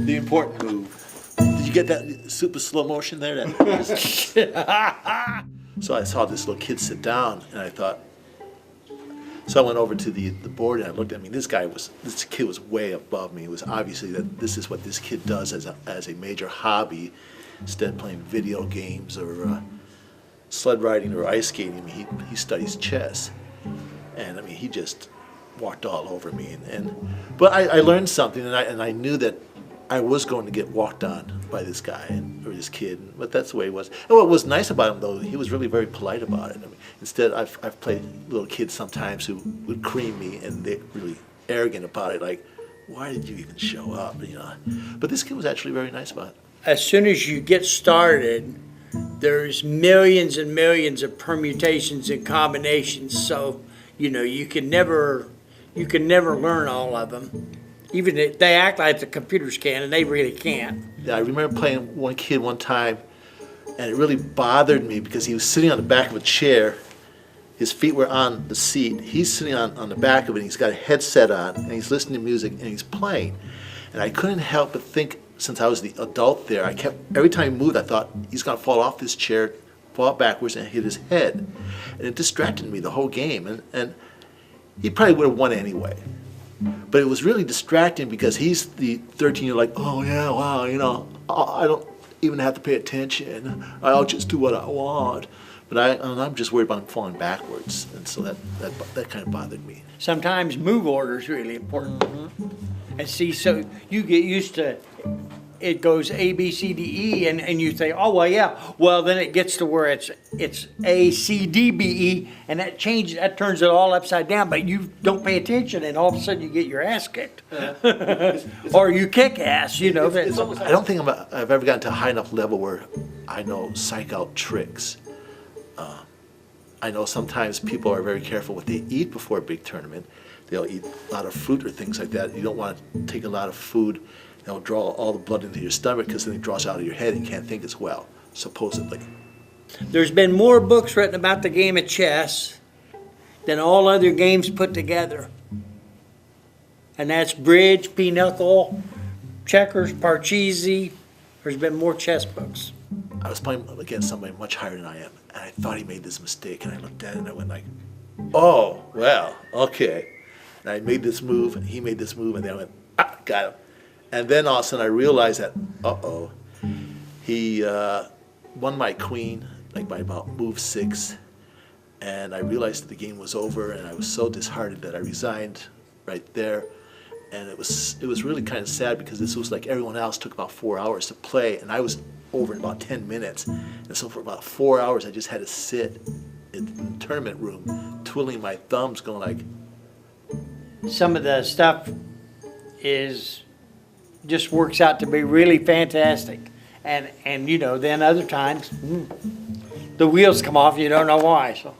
The important move. Did you get that super slow motion there? So I saw this little kid sit down, and I thought. So I went over to the board and I looked at me. This kid was way above me. It was obviously that this is what this kid does as a major hobby, instead of playing video games or sled riding or ice skating. I mean, he studies chess, and I mean he just walked all over me. But I learned something, and I knew that I was going to get walked on by this guy or this kid, but that's the way it was. And what was nice about him, though, he was really very polite about it. I mean, instead, I've played little kids sometimes who would cream me, and they're really arrogant about it, like, why did you even show up, you know? But this kid was actually very nice about it. As soon as you get started, there's millions and millions of permutations and combinations, so, you know, you can never learn all of them. Even they act like the computers can, and they really can't. Yeah, I remember playing one kid one time, and it really bothered me because he was sitting on the back of a chair. His feet were on the seat. He's sitting on the back of it, and he's got a headset on, and he's listening to music, and he's playing. And I couldn't help but think, since I was the adult there, every time he moved, I thought, he's going to fall off this chair, fall backwards, and hit his head. And it distracted me the whole game, and he probably would have won anyway. But it was really distracting because he's the 13-year-old, like, oh yeah, wow, you know, I don't even have to pay attention. I'll just do what I want. But I'm just worried about falling backwards, and so that kind of bothered me. Sometimes move order is really important. Mm-hmm. And see, so you get used to it goes A, B, C, D, E, and you say, oh, well, yeah. Well, then it gets to where it's A, C, D, B, E, and that turns it all upside down, but you don't pay attention, and all of a sudden you get your ass kicked. Or you kick ass, you know. I don't think I've ever gotten to a high enough level where I know psych out tricks. I know sometimes people are very careful what they eat before a big tournament. They'll eat a lot of fruit or things like that. You don't want to take a lot of food. They'll draw all the blood into your stomach because then it draws out of your head and you can't think as well, supposedly. There's been more books written about the game of chess than all other games put together. And that's bridge, pinochle, checkers, parcheesi. There's been more chess books. I was playing against somebody much higher than I am, and I thought he made this mistake, and I looked at it and I went like, oh, well, okay. And I made this move, and he made this move, and then I went, got him. And then all of a sudden I realized that, he won my queen, like by about move 6, and I realized that the game was over, and I was so disheartened that I resigned right there. And it was really kind of sad because this was like everyone else took about 4 hours to play, and I was over in about 10 minutes. And so for about 4 hours I just had to sit in the tournament room, twiddling my thumbs, going like... Some of the stuff just works out to be really fantastic. And you know, then other times, the wheels come off, you don't know why. So.